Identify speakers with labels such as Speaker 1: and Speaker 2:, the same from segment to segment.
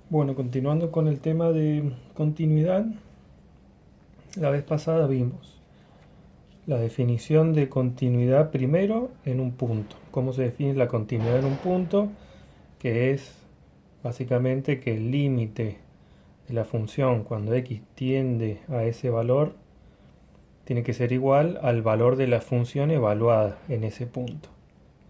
Speaker 1: Bueno, continuando con el tema de continuidad, la vez pasada vimos la definición de continuidad primero en un punto. ¿Cómo se define la continuidad en un punto? Que es básicamente que el límite de la función cuando x tiende a ese valor tiene que ser igual al valor de la función evaluada en ese punto.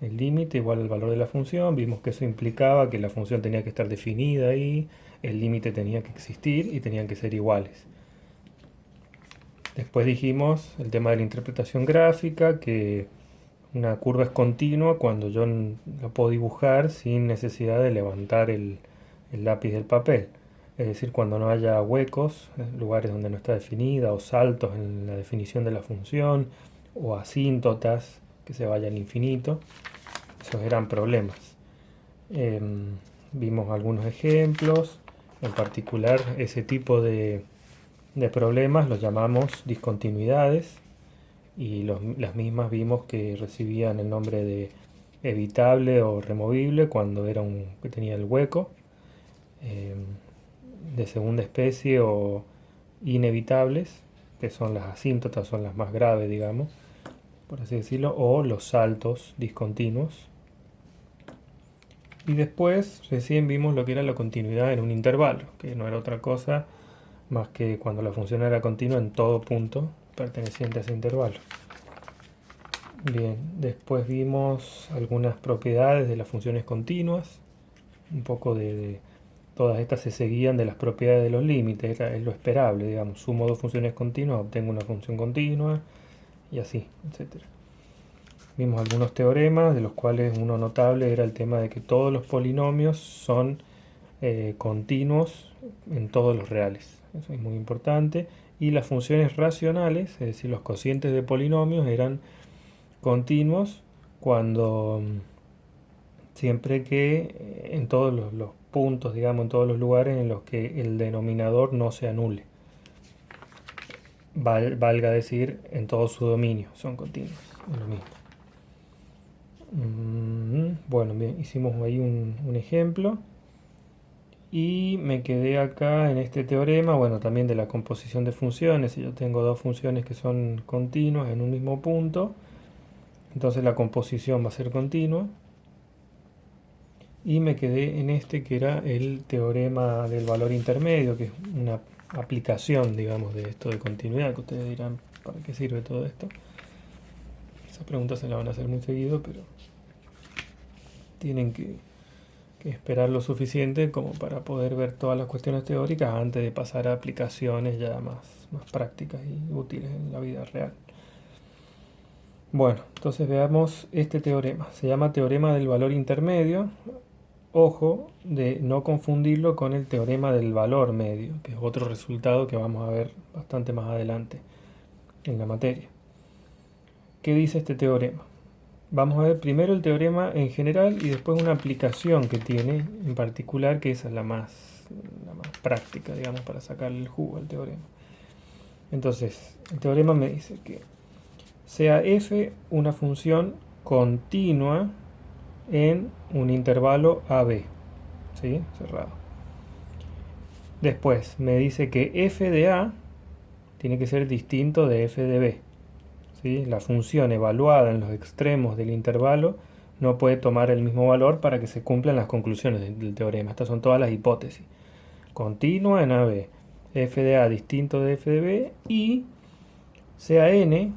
Speaker 1: El límite igual al valor de la función, vimos que eso implicaba que la función tenía que estar definida ahí, el límite tenía que existir y tenían que ser iguales. Después dijimos el tema de la interpretación gráfica, que una curva es continua cuando yo la puedo dibujar sin necesidad de levantar el lápiz del papel. Es decir, cuando no haya huecos, lugares donde no está definida, o saltos en la definición de la función, o asíntotas que se vayan al infinito. Esos eran problemas. Vimos algunos ejemplos, en particular ese tipo de problemas los llamamos discontinuidades y las mismas vimos que recibían el nombre de evitable o removible cuando era que tenía el hueco, eh, de segunda especie o inevitables, que son las asíntotas, son las más graves, digamos, por así decirlo, o los saltos discontinuos. Y después recién vimos lo que era la continuidad en un intervalo, que no era otra cosa más que cuando la función era continua en todo punto perteneciente a ese intervalo. Bien, después vimos algunas propiedades de las funciones continuas, un poco de todas estas se seguían de las propiedades de los límites, es lo esperable, digamos, sumo dos funciones continuas, obtengo una función continua y así, etcétera. Vimos algunos teoremas, de los cuales uno notable era el tema de que todos los polinomios son continuos en todos los reales. Eso es muy importante. Y las funciones racionales, es decir, los cocientes de polinomios, eran continuos cuando siempre que en todos los puntos, digamos, en todos los lugares en los que el denominador no se anule. Valga decir, en todo su dominio son continuos. Es lo mismo. Bueno, bien, hicimos ahí un ejemplo. Y me quedé acá en este teorema, bueno, también de la composición de funciones. Si yo tengo dos funciones que son continuas en un mismo punto, entonces la composición va a ser continua. Y me quedé en este que era el teorema del valor intermedio, que es una aplicación, digamos, de esto de continuidad, que ustedes dirán, ¿para qué sirve todo esto? Esas preguntas se las van a hacer muy seguido, pero tienen que esperar lo suficiente como para poder ver todas las cuestiones teóricas antes de pasar a aplicaciones ya más prácticas y útiles en la vida real. Bueno, entonces veamos este teorema. Se llama teorema del valor intermedio. Ojo de no confundirlo con el teorema del valor medio, que es otro resultado que vamos a ver bastante más adelante en la materia. ¿Qué dice este teorema? Vamos a ver primero el teorema en general y después una aplicación que tiene en particular, que esa es la más práctica, digamos, para sacarle el jugo al teorema. Entonces, el teorema me dice que sea f una función continua en un intervalo AB, ¿sí? Cerrado. Después me dice que f de A tiene que ser distinto de f de B. ¿Sí? La función evaluada en los extremos del intervalo no puede tomar el mismo valor para que se cumplan las conclusiones del teorema. Estas son todas las hipótesis. Continua en AB, f de A distinto de f de B y sea n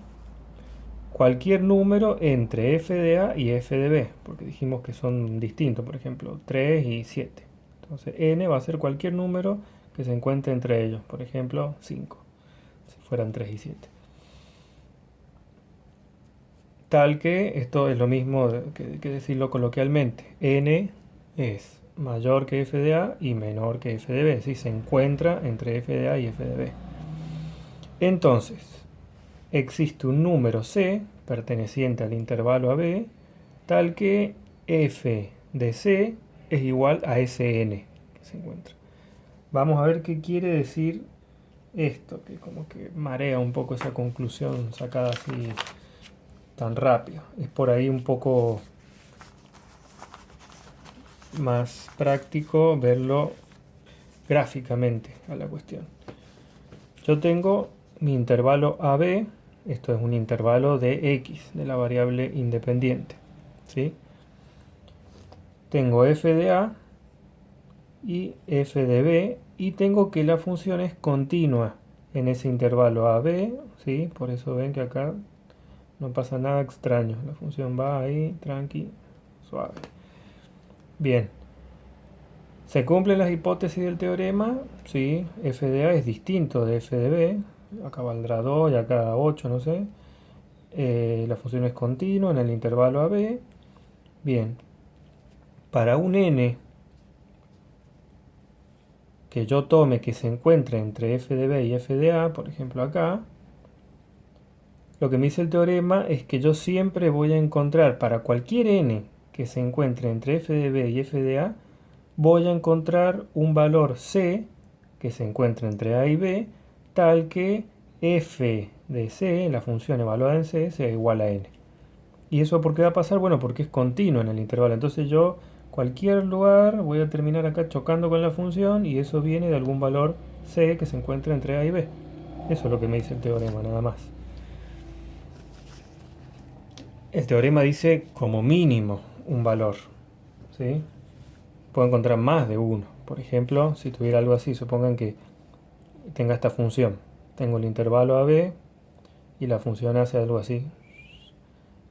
Speaker 1: cualquier número entre f de A y f de B, porque dijimos que son distintos, por ejemplo, 3 y 7. Entonces n va a ser cualquier número que se encuentre entre ellos, por ejemplo, 5, si fueran 3 y 7. Tal que esto es lo mismo que decirlo coloquialmente. N es mayor que f de A y menor que f de B. Si se encuentra entre f de A y f de B. Entonces, existe un número C perteneciente al intervalo AB tal que f de C es igual a Sn que se encuentra. Vamos a ver qué quiere decir esto, que como que marea un poco esa conclusión sacada así tan rápido. Es por ahí un poco más práctico verlo gráficamente a la cuestión. Yo tengo mi intervalo AB, esto es un intervalo de X, de la variable independiente, ¿sí? Tengo f de A y f de B, y tengo que la función es continua en ese intervalo AB, ¿sí? Por eso ven que acá no pasa nada extraño, la función va ahí, tranqui, suave. Bien, ¿se cumplen las hipótesis del teorema? Sí, f de A es distinto de f de B, acá valdrá 2 y acá 8, no sé. La función es continua en el intervalo AB. Bien, para un n que yo tome que se encuentre entre f de B y f de A, por ejemplo acá, lo que me dice el teorema es que yo siempre voy a encontrar para cualquier n que se encuentre entre f de B y f de A, voy a encontrar un valor c que se encuentra entre A y B, tal que f de c, la función evaluada en c, sea igual a n. ¿Y eso por qué va a pasar? Bueno, porque es continuo en el intervalo. Entonces yo, cualquier lugar, voy a terminar acá chocando con la función y eso viene de algún valor c que se encuentra entre A y B. Eso es lo que me dice el teorema, nada más. El teorema dice como mínimo un valor, ¿sí? Puedo encontrar más de uno. Por ejemplo, si tuviera algo así, supongan que tenga esta función. Tengo el intervalo AB y la función hace algo así.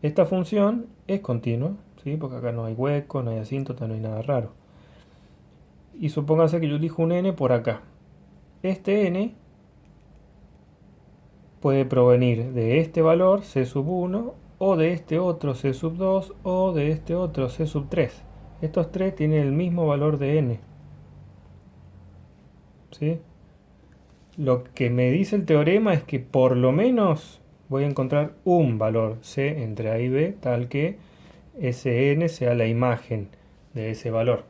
Speaker 1: Esta función es continua, ¿sí? Porque acá no hay hueco, no hay asíntota, no hay nada raro. Y supóngase que yo elijo un n por acá. Este n puede provenir de este valor, c sub 1, o de este otro, c sub 2, o de este otro, c sub 3. Estos tres tienen el mismo valor de n, ¿sí? Lo que me dice el teorema es que por lo menos voy a encontrar un valor c entre a y b, tal que ese n sea la imagen de ese valor.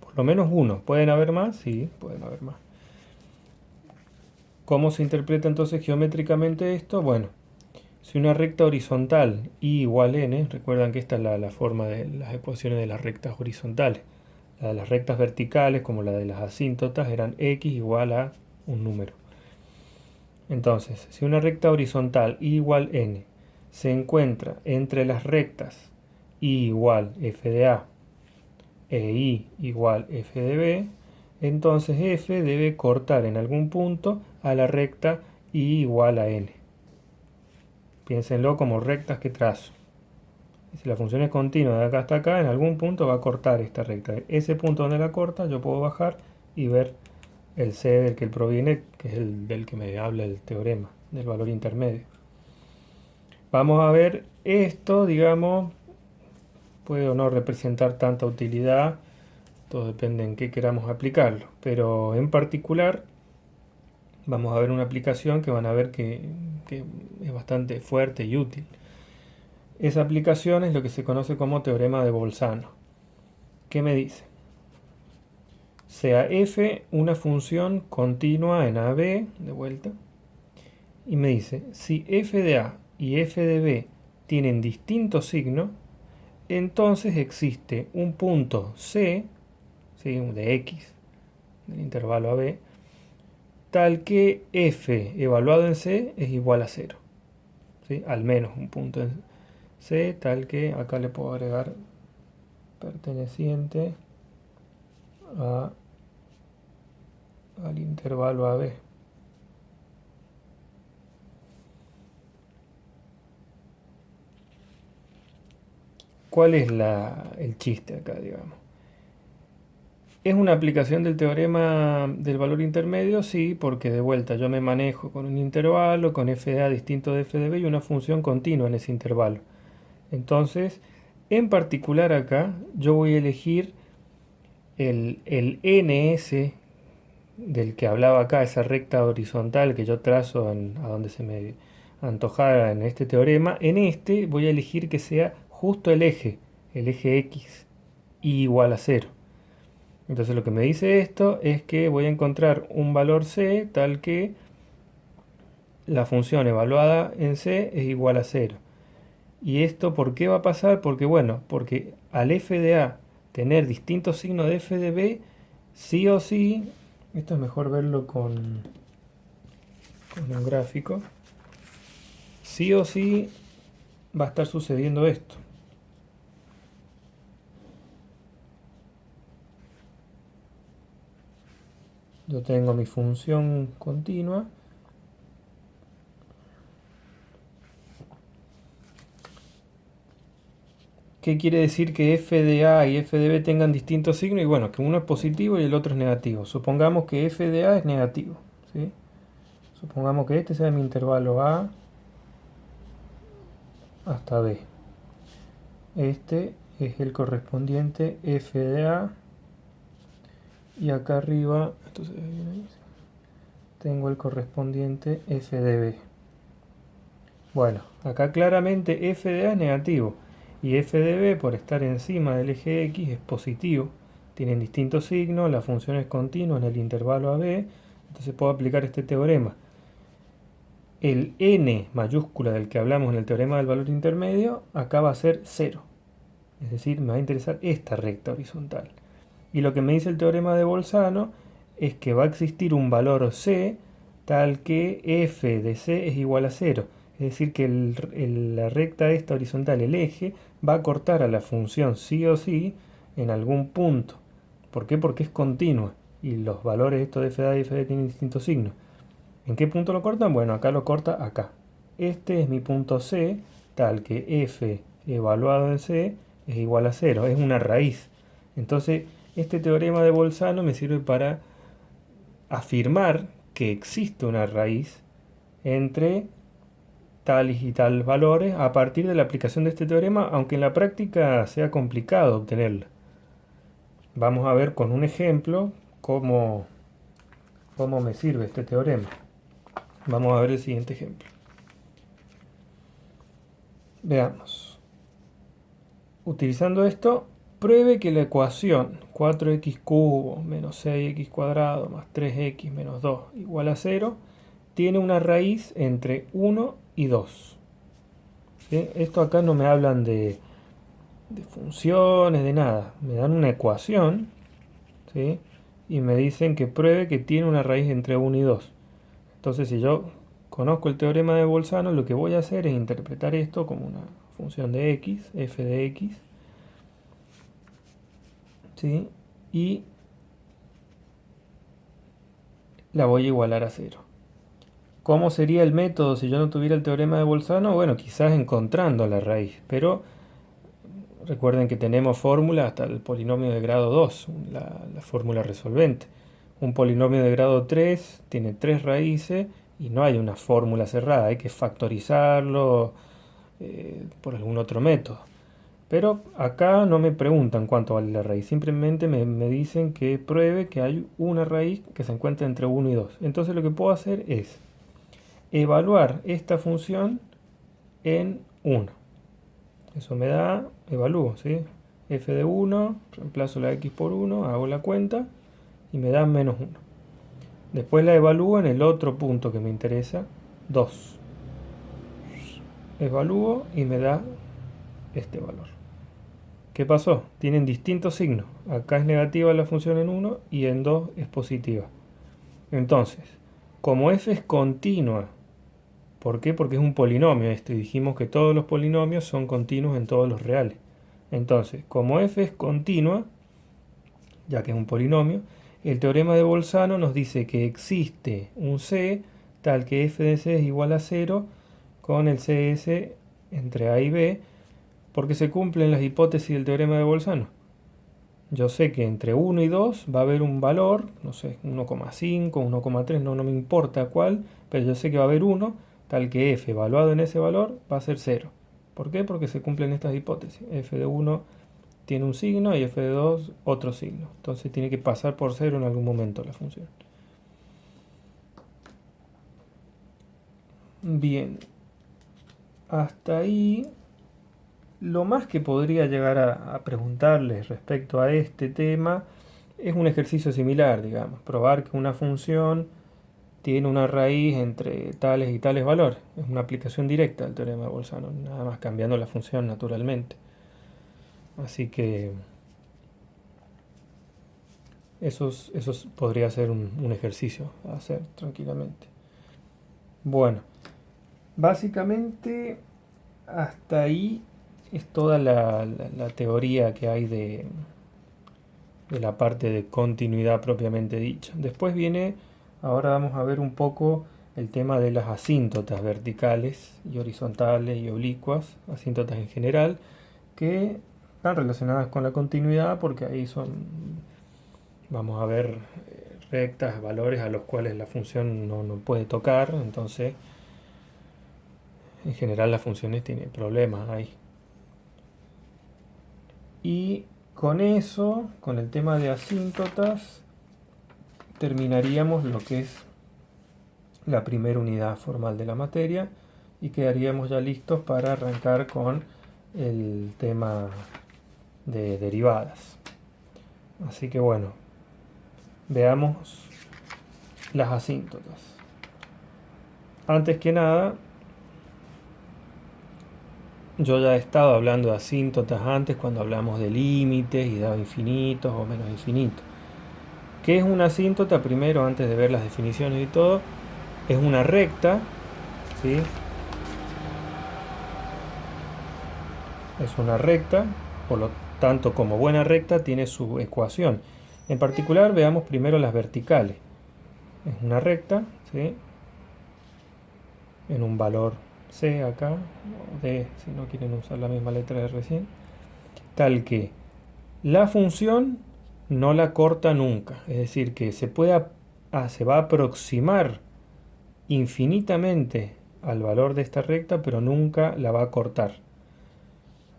Speaker 1: Por lo menos uno. ¿Pueden haber más? Sí, pueden haber más. ¿Cómo se interpreta entonces geométricamente esto? Bueno, si una recta horizontal y igual n, recuerdan que esta es la forma de las ecuaciones de las rectas horizontales. La de las rectas verticales, como la de las asíntotas, eran x igual a un número. Entonces, si una recta horizontal y igual n se encuentra entre las rectas y igual f de a e y igual f de b, entonces f debe cortar en algún punto a la recta y igual a n. Piénsenlo como rectas que trazo. Si la función es continua de acá hasta acá, en algún punto va a cortar esta recta. Ese punto donde la corta, yo puedo bajar y ver el c del que él proviene, que es el del que me habla el teorema, del valor intermedio. Vamos a ver esto, digamos, puede o no representar tanta utilidad, todo depende en qué queramos aplicarlo, pero en particular vamos a ver una aplicación que van a ver que es bastante fuerte y útil. Esa aplicación es lo que se conoce como teorema de Bolzano. ¿Qué me dice? Sea f una función continua en AB, de vuelta, y me dice, si f de A y f de B tienen distinto signo, entonces existe un punto C, ¿sí? De X, del intervalo AB, tal que f evaluado en C es igual a 0. ¿Sí? Al menos un punto en C, tal que acá le puedo agregar perteneciente al intervalo AB. ¿Cuál es el chiste acá, digamos? ¿Es una aplicación del teorema del valor intermedio? Sí, porque de vuelta yo me manejo con un intervalo, con f de a distinto de f de b y una función continua en ese intervalo. Entonces, en particular acá, yo voy a elegir el ns del que hablaba acá, esa recta horizontal que yo trazo a donde se me antojara en este teorema. En este voy a elegir que sea justo el eje x, y igual a 0. Entonces lo que me dice esto es que voy a encontrar un valor c tal que la función evaluada en c es igual a 0. ¿Y esto por qué va a pasar? Porque bueno, porque al f de a tener distintos signos de f de b, sí o sí, esto es mejor verlo con un gráfico, sí o sí va a estar sucediendo esto. Yo tengo mi función continua. ¿Qué quiere decir que f de a y f de b tengan distintos signos? Y bueno, que uno es positivo y el otro es negativo. Supongamos que f de a es negativo, ¿sí? Supongamos que este sea mi intervalo a hasta b. Este es el correspondiente f de a. Y acá arriba, esto se ve bien ahí, tengo el correspondiente f de b. Bueno, acá claramente f de a es negativo y f de b, por estar encima del eje x, es positivo. Tienen distintos signos, la función es continua en el intervalo a b, entonces puedo aplicar este teorema. El n mayúscula del que hablamos en el teorema del valor intermedio, acá va a ser 0. Es decir, me va a interesar esta recta horizontal. Y lo que me dice el teorema de Bolzano es que va a existir un valor c tal que f de c es igual a 0. Es decir, que la recta esta horizontal, el eje, va a cortar a la función sí o sí en algún punto. ¿Por qué? Porque es continua y los valores estos de f de a y f de b tienen distintos signos. ¿En qué punto lo cortan? Bueno, acá lo corta acá. Este es mi punto c, tal que f evaluado en c es igual a 0. Es una raíz. Entonces, este teorema de Bolzano me sirve para afirmar que existe una raíz entre tales y tales valores a partir de la aplicación de este teorema, aunque en la práctica sea complicado obtenerla. Vamos a ver con un ejemplo cómo me sirve este teorema. Vamos a ver el siguiente ejemplo. Veamos. Utilizando esto, pruebe que la ecuación 4x cubo menos 6x cuadrado más 3x menos 2 igual a 0 tiene una raíz entre 1 y 2. ¿Sí? Esto acá no me hablan de funciones, de nada. Me dan una ecuación, ¿sí? Y me dicen que pruebe que tiene una raíz entre 1 y 2. Entonces, si yo conozco el teorema de Bolzano, lo que voy a hacer es interpretar esto como una función de x, f de x, ¿sí? Y la voy a igualar a 0. ¿Cómo sería el método si yo no tuviera el teorema de Bolzano? Bueno, quizás encontrando la raíz, pero recuerden que tenemos fórmula hasta el polinomio de grado 2, la fórmula resolvente. Un polinomio de grado 3 tiene 3 raíces y no hay una fórmula cerrada, hay que factorizarlo por algún otro método. Pero acá no me preguntan cuánto vale la raíz, simplemente me dicen que pruebe que hay una raíz que se encuentra entre 1 y 2. Entonces lo que puedo hacer es evaluar esta función en 1. Eso me da, evalúo, ¿sí? F de 1, reemplazo la x por 1, hago la cuenta y me da menos 1. Después la evalúo en el otro punto que me interesa, 2. Evalúo y me da este valor. ¿Qué pasó? Tienen distintos signos. Acá es negativa la función en 1 y en 2 es positiva. Entonces, como f es continua, ¿por qué? Porque es un polinomio esto y dijimos que todos los polinomios son continuos en todos los reales. Entonces, como f es continua, ya que es un polinomio, el teorema de Bolzano nos dice que existe un c tal que f de c es igual a 0 con el cs entre a y b, porque se cumplen las hipótesis del teorema de Bolzano. Yo sé que entre 1 y 2 va a haber un valor, no sé, 1,5, 1,3, no me importa cuál, pero yo sé que va a haber 1, tal que f evaluado en ese valor va a ser 0. ¿Por qué? Porque se cumplen estas hipótesis. F de 1 tiene un signo y f de 2 otro signo. Entonces tiene que pasar por 0 en algún momento la función. Bien, hasta ahí lo más que podría llegar a preguntarles respecto a este tema es un ejercicio similar, digamos, probar que una función tiene una raíz entre tales y tales valores. Es una aplicación directa del teorema de Bolzano, nada más cambiando la función naturalmente. Así que Eso podría ser un ejercicio a hacer tranquilamente. Bueno, básicamente hasta ahí es toda la teoría que hay de la parte de continuidad propiamente dicha. Después viene, ahora vamos a ver un poco el tema de las asíntotas verticales y horizontales y oblicuas, asíntotas en general, que están relacionadas con la continuidad porque ahí son, vamos a ver, rectas, valores a los cuales la función no puede tocar, entonces en general las funciones tienen problemas ahí. Y con eso, con el tema de asíntotas, terminaríamos lo que es la primera unidad formal de la materia y quedaríamos ya listos para arrancar con el tema de derivadas. Así que bueno, veamos las asíntotas. Antes que nada, yo ya he estado hablando de asíntotas antes cuando hablamos de límites y dado infinitos o menos infinitos. ¿Qué es una asíntota? Primero, antes de ver las definiciones y todo, es una recta, ¿sí? Es una recta, por lo tanto, como buena recta, tiene su ecuación. En particular, veamos primero las verticales. Es una recta, ¿sí? En un valor C acá, o D, si no quieren usar la misma letra de recién, tal que la función no la corta nunca, es decir, que se va a aproximar infinitamente al valor de esta recta, pero nunca la va a cortar.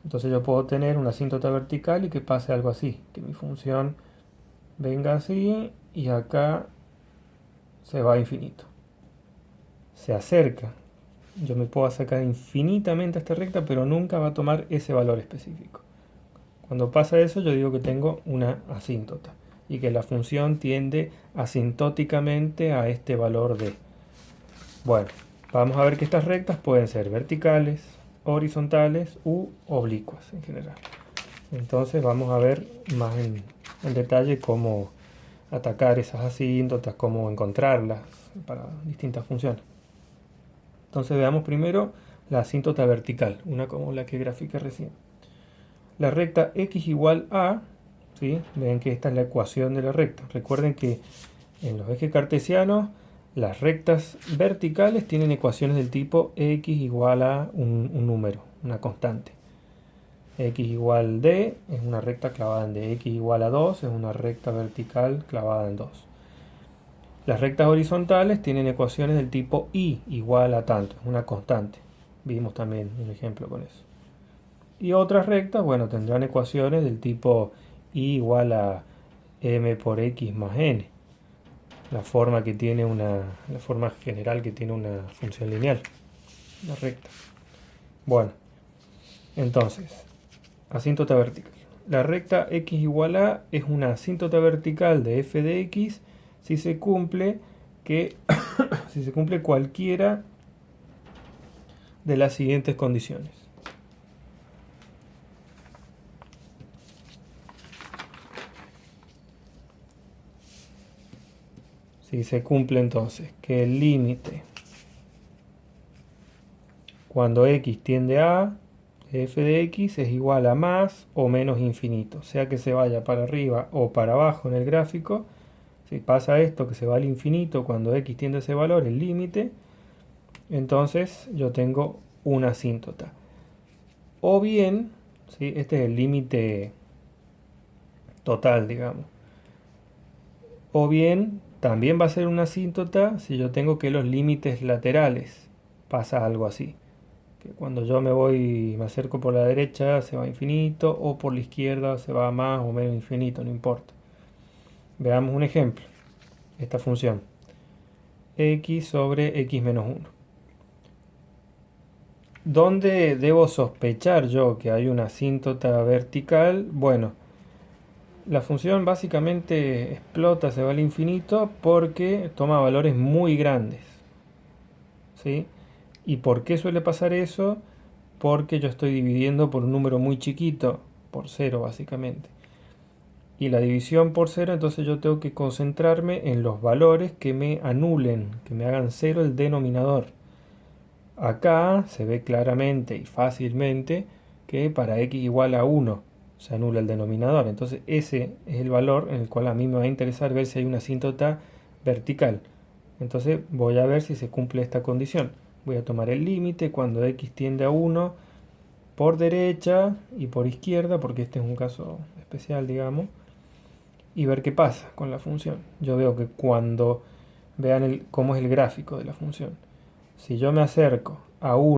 Speaker 1: Entonces yo puedo tener una asíntota vertical y que pase algo así, que mi función venga así y acá se va a infinito. Se acerca. Yo me puedo acercar infinitamente a esta recta, pero nunca va a tomar ese valor específico. Cuando pasa eso, yo digo que tengo una asíntota y que la función tiende asintóticamente a este valor de. Bueno, vamos a ver que estas rectas pueden ser verticales, horizontales u oblicuas en general. Entonces vamos a ver más en detalle cómo atacar esas asíntotas, cómo encontrarlas para distintas funciones. Entonces veamos primero la asíntota vertical, una como la que grafiqué recién. La recta x igual a, ¿sí? Ven que esta es la ecuación de la recta. Recuerden que en los ejes cartesianos las rectas verticales tienen ecuaciones del tipo x igual a un número, una constante. X igual d es una recta clavada en d. X igual a 2 es una recta vertical clavada en 2. Las rectas horizontales tienen ecuaciones del tipo y igual a tanto, es una constante. Vimos también un ejemplo con eso. Y otras rectas, bueno, tendrán ecuaciones del tipo y igual a m por x más n. La forma general que tiene una función lineal, la recta. Bueno, entonces, asíntota vertical. La recta x igual a es una asíntota vertical de f de x si se cumple si se cumple cualquiera de las siguientes condiciones. Si se cumple entonces que el límite cuando x tiende a f de x es igual a más o menos infinito, sea que se vaya para arriba o para abajo en el gráfico. Si pasa esto que se va al infinito cuando x tiende a ese valor, el límite, entonces yo tengo una asíntota. O bien, ¿sí? Este es el límite total, digamos. O bien, también va a ser una asíntota si yo tengo que los límites laterales pasa algo así. Que cuando yo me acerco por la derecha se va a infinito o por la izquierda se va a más o menos infinito, no importa. Veamos un ejemplo. Esta función. X sobre x menos 1. ¿Dónde debo sospechar yo que hay una asíntota vertical? Bueno, la función básicamente explota, se va al infinito porque toma valores muy grandes. ¿Sí? ¿Y por qué suele pasar eso? Porque yo estoy dividiendo por un número muy chiquito, por 0 básicamente. y la división por cero, entonces yo tengo que concentrarme en los valores que me anulen, que me hagan cero el denominador. Acá se ve claramente y fácilmente que para x igual a 1 se anula el denominador. Entonces ese es el valor en el cual a mí me va a interesar ver si hay una asíntota vertical. Entonces voy a ver si se cumple esta condición. Voy a tomar el límite cuando x tiende a 1 por derecha y por izquierda, porque este es un caso especial, digamos, y ver qué pasa con la función. Yo veo que cuando vean cómo es el gráfico de la función, si yo me acerco a 1,